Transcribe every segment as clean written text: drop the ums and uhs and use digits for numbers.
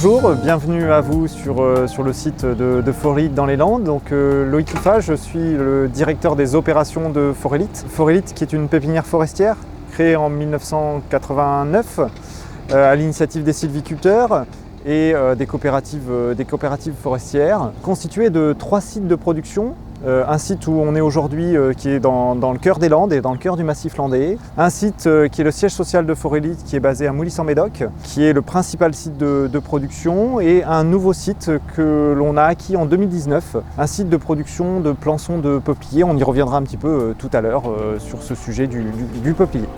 Bonjour, bienvenue à vous sur le site de Forélite dans les Landes. Donc, Loïc Liffa, je suis le directeur des opérations de Forélite. Forélite qui est une pépinière forestière créée en 1989 à l'initiative des sylviculteurs et des coopératives forestières, constituée de 3 sites de production. Un site où on est aujourd'hui qui est dans le cœur des Landes et dans le cœur du massif landais. Un site qui est le siège social de Forélite qui est basé à Moulis-en-Médoc, qui est le principal site de production, et un nouveau site que l'on a acquis en 2019, un site de production de plançons de peupliers. On y reviendra un petit peu tout à l'heure sur ce sujet du peuplier.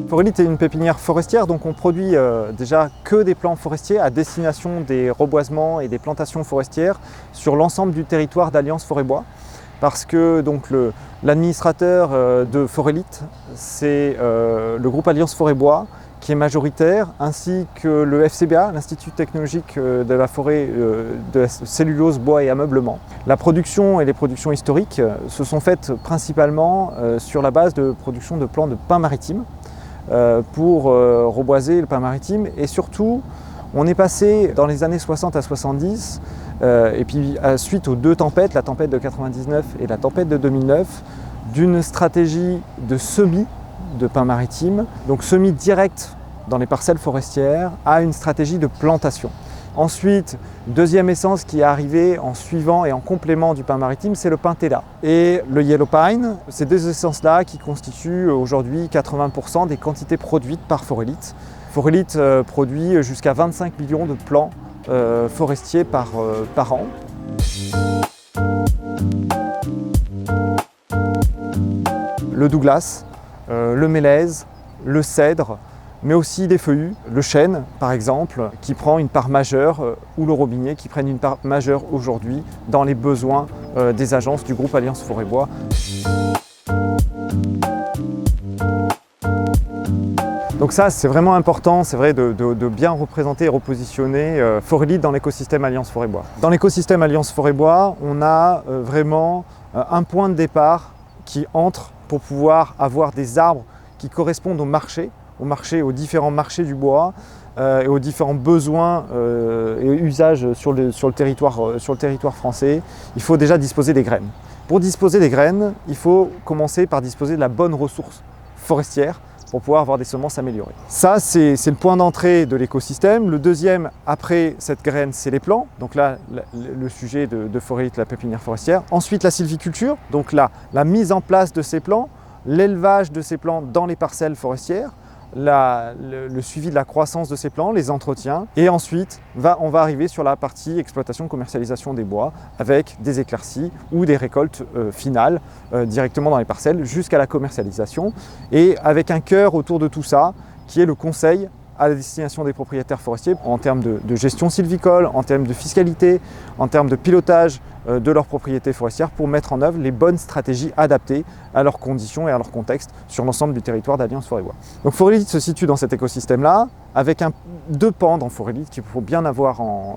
Forélite est une pépinière forestière, donc on produit déjà que des plants forestiers à destination des reboisements et des plantations forestières sur l'ensemble du territoire d'Alliance Forêt-Bois. Parce que l'administrateur de Forélite, c'est le groupe Alliance Forêt-Bois qui est majoritaire, ainsi que le FCBA, l'Institut technologique de la forêt de la cellulose, bois et ameublement. La production et les productions historiques se sont faites principalement sur la base de production de plants de pins maritimes, pour reboiser le pin maritime, et surtout on est passé dans les années 60 à 70 et puis suite aux 2 tempêtes, la tempête de 99 et la tempête de 2009, d'une stratégie de semis de pin maritime, donc semis direct dans les parcelles forestières, à une stratégie de plantation. Ensuite, deuxième essence qui est arrivée en suivant et en complément du pin maritime, c'est le pin Tela et le yellow pine. Ces 2 essences-là qui constituent aujourd'hui 80% des quantités produites par Forélite. Forélite produit jusqu'à 25 millions de plants forestiers par an. Le Douglas, le mélèze, le cèdre, mais aussi des feuillus, le chêne par exemple, qui prend une part majeure, ou le robinier qui prennent une part majeure aujourd'hui dans les besoins des agences du groupe Alliance Forêt-Bois. Donc ça, c'est vraiment important, c'est vrai, de bien représenter et repositionner Forélite dans l'écosystème Alliance Forêt-Bois. Dans l'écosystème Alliance Forêt-Bois, on a vraiment un point de départ qui entre pour pouvoir avoir des arbres qui correspondent aux différents marchés du bois et aux différents besoins et usages sur le territoire français. Il faut déjà disposer des graines. Pour disposer des graines, il faut commencer par disposer de la bonne ressource forestière pour pouvoir avoir des semences améliorées. Ça, c'est le point d'entrée de l'écosystème. Le deuxième, après cette graine, c'est les plants. Donc là, le sujet de Forélite, la pépinière forestière. Ensuite, la sylviculture, donc là, la mise en place de ces plants, l'élevage de ces plants dans les parcelles forestières, le suivi de la croissance de ces plants, les entretiens, et ensuite on va arriver sur la partie exploitation, commercialisation des bois avec des éclaircies ou des récoltes finales directement dans les parcelles jusqu'à la commercialisation, et avec un cœur autour de tout ça qui est le conseil à la destination des propriétaires forestiers en termes de gestion sylvicole, en termes de fiscalité, en termes de pilotage de leurs propriétés forestières pour mettre en œuvre les bonnes stratégies adaptées à leurs conditions et à leur contexte sur l'ensemble du territoire d'Alliance Forêt-Bois. Donc Forélite se situe dans cet écosystème-là avec 2 pans dans Forélite qu'il faut bien avoir en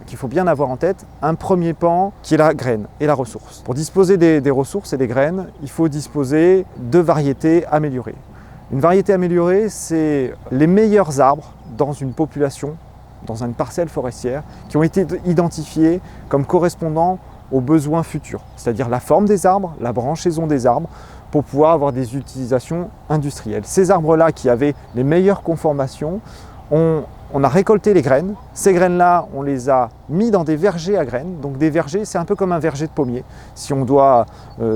tête. Un premier pan qui est la graine et la ressource. Pour disposer des ressources et des graines, il faut disposer de variétés améliorées. Une variété améliorée, c'est les meilleurs arbres dans une population, dans une parcelle forestière, qui ont été identifiés comme correspondant aux besoins futurs, c'est-à-dire la forme des arbres, la branchaison des arbres, pour pouvoir avoir des utilisations industrielles. Ces arbres-là qui avaient les meilleures conformations, on a récolté les graines. Ces graines-là, on les a mis dans des vergers à graines. Donc des vergers, c'est un peu comme un verger de pommier, si on doit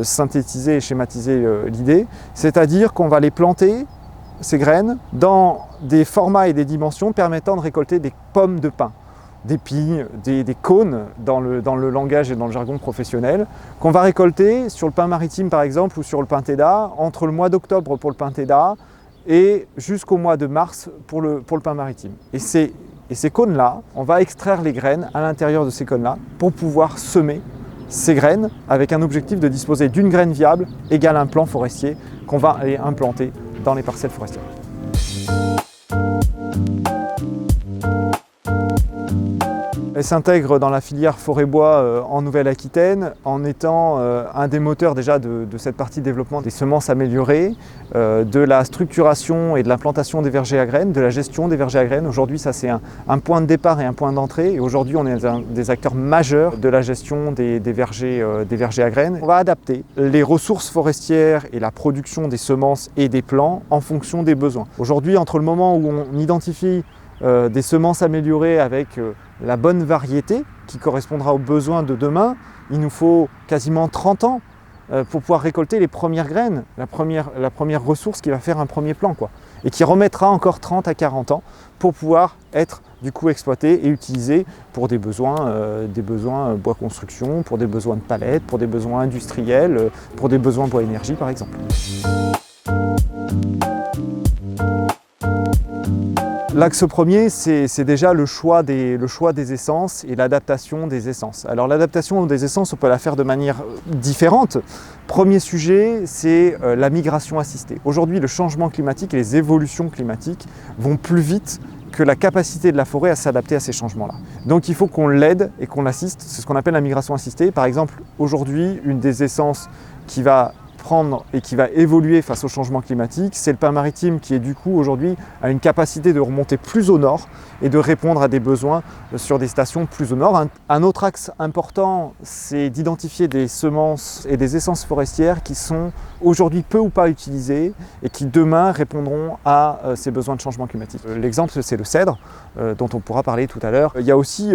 synthétiser et schématiser l'idée. C'est-à-dire qu'on va les planter, ces graines, dans des formats et des dimensions permettant de récolter des pommes de pin, des pignes, des cônes dans le langage et dans le jargon professionnel, qu'on va récolter sur le pin maritime par exemple ou sur le pin Tela, entre le mois d'octobre pour le pin Tela et jusqu'au mois de mars pour le pin maritime. Et ces cônes-là, on va extraire les graines à l'intérieur de ces cônes-là pour pouvoir semer ces graines avec un objectif de disposer d'une graine viable égale un plant forestier qu'on va aller implanter dans les parcelles forestières. Elle s'intègre dans la filière forêt-bois en Nouvelle-Aquitaine en étant un des moteurs déjà de cette partie développement des semences améliorées, de la structuration et de l'implantation des vergers à graines, de la gestion des vergers à graines. Aujourd'hui, ça c'est un point de départ et un point d'entrée. Et aujourd'hui, on est un des acteurs majeurs de la gestion des vergers à graines. On va adapter les ressources forestières et la production des semences et des plants en fonction des besoins. Aujourd'hui, entre le moment où on identifie des semences améliorées avec la bonne variété qui correspondra aux besoins de demain, il nous faut quasiment 30 ans pour pouvoir récolter les premières graines, la première ressource qui va faire un premier plan, quoi, et qui remettra encore 30 à 40 ans pour pouvoir être du coup exploité et utilisé pour des besoins bois construction, pour des besoins de palettes, pour des besoins industriels, pour des besoins bois énergie par exemple. L'axe premier, c'est déjà le choix des essences et l'adaptation des essences. Alors l'adaptation des essences, on peut la faire de manière différente. Premier sujet, c'est la migration assistée. Aujourd'hui, le changement climatique et les évolutions climatiques vont plus vite que la capacité de la forêt à s'adapter à ces changements-là. Donc il faut qu'on l'aide et qu'on l'assiste. C'est ce qu'on appelle la migration assistée. Par exemple, aujourd'hui, une des essences qui va prendre et qui va évoluer face au changement climatique, c'est le pin maritime qui est du coup aujourd'hui a une capacité de remonter plus au nord et de répondre à des besoins sur des stations plus au nord. Un autre axe important, c'est d'identifier des semences et des essences forestières qui sont aujourd'hui peu ou pas utilisées et qui demain répondront à ces besoins de changement climatique. L'exemple, c'est le cèdre dont on pourra parler tout à l'heure. Il y a aussi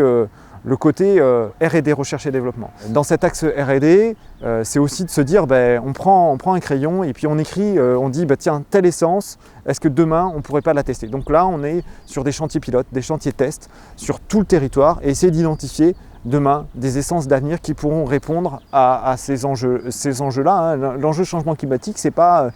le côté R&D, recherche et développement. Dans cet axe R&D, c'est aussi de se dire, on prend un crayon et puis on écrit, on dit, tiens, telle essence, est-ce que demain, on ne pourrait pas la tester? Donc là, on est sur des chantiers pilotes, des chantiers tests sur tout le territoire et essayer d'identifier demain des essences d'avenir qui pourront répondre à ces enjeux-là. Hein. L'enjeu changement climatique, c'est pas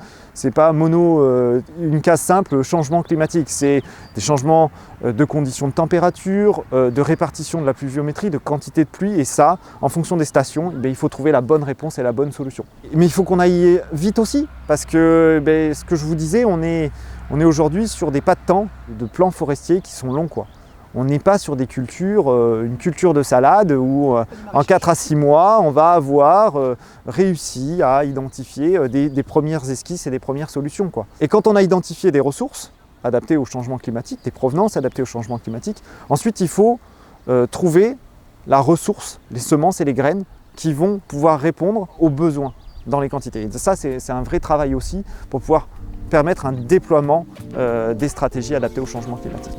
une case simple changement climatique, c'est des changements de conditions de température, de répartition de la pluviométrie, de quantité de pluie, et ça, en fonction des stations, il faut trouver la bonne réponse et la bonne solution. Mais il faut qu'on aille vite aussi, parce que ce que je vous disais, on est aujourd'hui sur des pas de temps de plans forestiers qui sont longs, quoi. On n'est pas sur des cultures, une culture de salade où en 4 à 6 mois, on va avoir réussi à identifier des premières esquisses et des premières solutions, quoi. Et quand on a identifié des ressources adaptées au changement climatique, des provenances adaptées au changement climatique, ensuite il faut trouver la ressource, les semences et les graines qui vont pouvoir répondre aux besoins dans les quantités. Et ça, c'est un vrai travail aussi pour pouvoir permettre un déploiement des stratégies adaptées au changement climatique.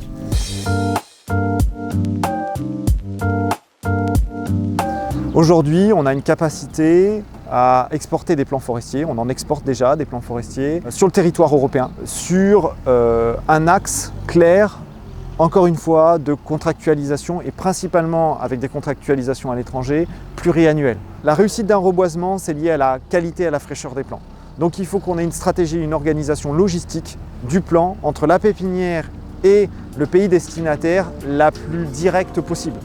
Aujourd'hui, on a une capacité à exporter des plans forestiers, on en exporte déjà des plans forestiers sur le territoire européen, sur un axe clair, encore une fois, de contractualisation et principalement avec des contractualisations à l'étranger pluriannuelles. La réussite d'un reboisement, c'est lié à la qualité et à la fraîcheur des plants. Donc il faut qu'on ait une stratégie, une organisation logistique du plan entre la pépinière et le pays destinataire la plus directe possible.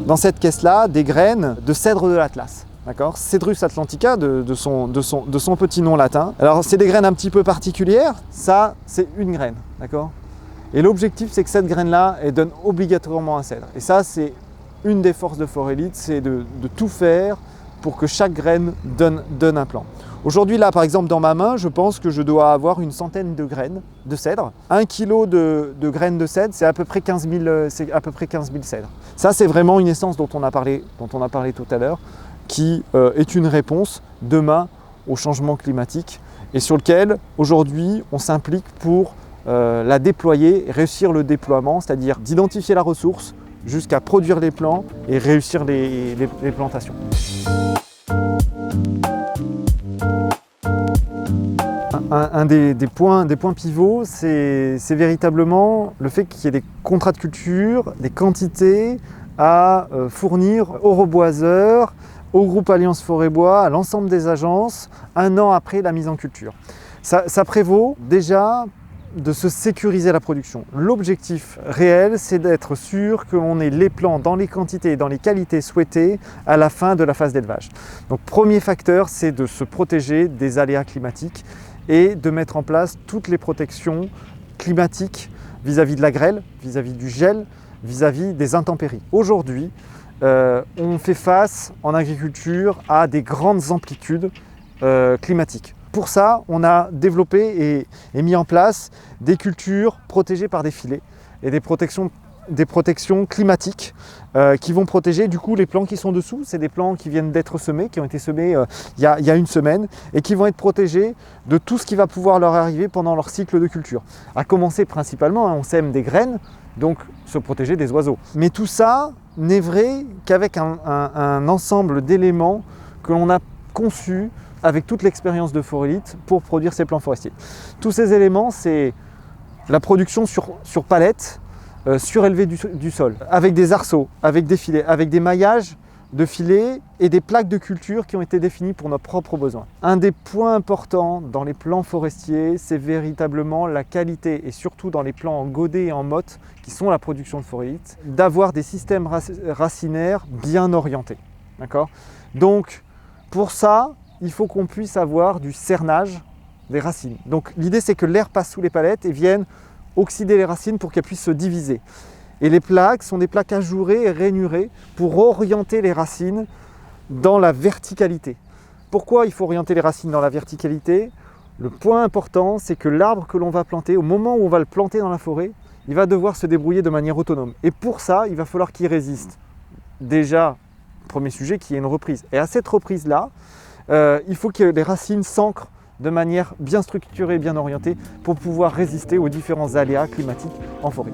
Dans cette caisse-là, des graines de cèdre de l'Atlas. D'accord ? Cedrus atlantica de son petit nom latin. Alors c'est des graines un petit peu particulières, ça c'est une graine, d'accord ? Et l'objectif c'est que cette graine-là, elle donne obligatoirement un cèdre. Et ça c'est une des forces de Forélite, c'est de tout faire pour que chaque graine donne un plan. Aujourd'hui là par exemple dans ma main, je pense que je dois avoir une centaine de graines de cèdre. 1 kg de graines de cèdre, c'est à peu près 15 000 cèdres. Ça c'est vraiment une essence dont on a parlé tout à l'heure, qui est une réponse demain au changement climatique et sur lequel aujourd'hui on s'implique pour la déployer, réussir le déploiement, c'est-à-dire d'identifier la ressource jusqu'à produire les plants et réussir les plantations. Un des points pivots, c'est véritablement le fait qu'il y ait des contrats de culture, des quantités à fournir aux reboiseurs, au groupe Alliance Forêt-Bois, à l'ensemble des agences, 1 an après la mise en culture. Ça prévaut déjà de se sécuriser la production. L'objectif réel, c'est d'être sûr que l'on ait les plants dans les quantités et dans les qualités souhaitées à la fin de la phase d'élevage. Donc premier facteur, c'est de se protéger des aléas climatiques et de mettre en place toutes les protections climatique vis-à-vis de la grêle, vis-à-vis du gel, vis-à-vis des intempéries. Aujourd'hui, on fait face en agriculture à des grandes amplitudes climatiques. Pour ça, on a développé et mis en place des cultures protégées par des filets et des protections climatiques qui vont protéger du coup les plants qui sont dessous. C'est des plants qui viennent d'être semés, qui ont été semés il y a une semaine et qui vont être protégés de tout ce qui va pouvoir leur arriver pendant leur cycle de culture. À commencer principalement, on sème des graines, donc se protéger des oiseaux. Mais tout ça n'est vrai qu'avec un ensemble d'éléments que l'on a conçus avec toute l'expérience de Forelite pour produire ces plants forestiers. Tous ces éléments, c'est la production sur palette, surélevée du sol, avec des arceaux, avec des filets, avec des maillages de filets et des plaques de culture qui ont été définies pour nos propres besoins. Un des points importants dans les plants forestiers, c'est véritablement la qualité, et surtout dans les plants en godet et en motte, qui sont la production de Forelite, d'avoir des systèmes racinaires bien orientés. D'accord ? Donc, pour ça, il faut qu'on puisse avoir du cernage des racines. Donc l'idée, c'est que l'air passe sous les palettes et vienne oxyder les racines pour qu'elles puissent se diviser. Et les plaques sont des plaques ajourées et rainurées pour orienter les racines dans la verticalité. Pourquoi il faut orienter les racines dans la verticalité ? Le point important, c'est que l'arbre que l'on va planter, au moment où on va le planter dans la forêt, il va devoir se débrouiller de manière autonome. Et pour ça, il va falloir qu'il résiste. Déjà, premier sujet, qu'il y ait une reprise. Et à cette reprise-là, il faut que les racines s'ancrent de manière bien structurée, bien orientée pour pouvoir résister aux différents aléas climatiques en forêt.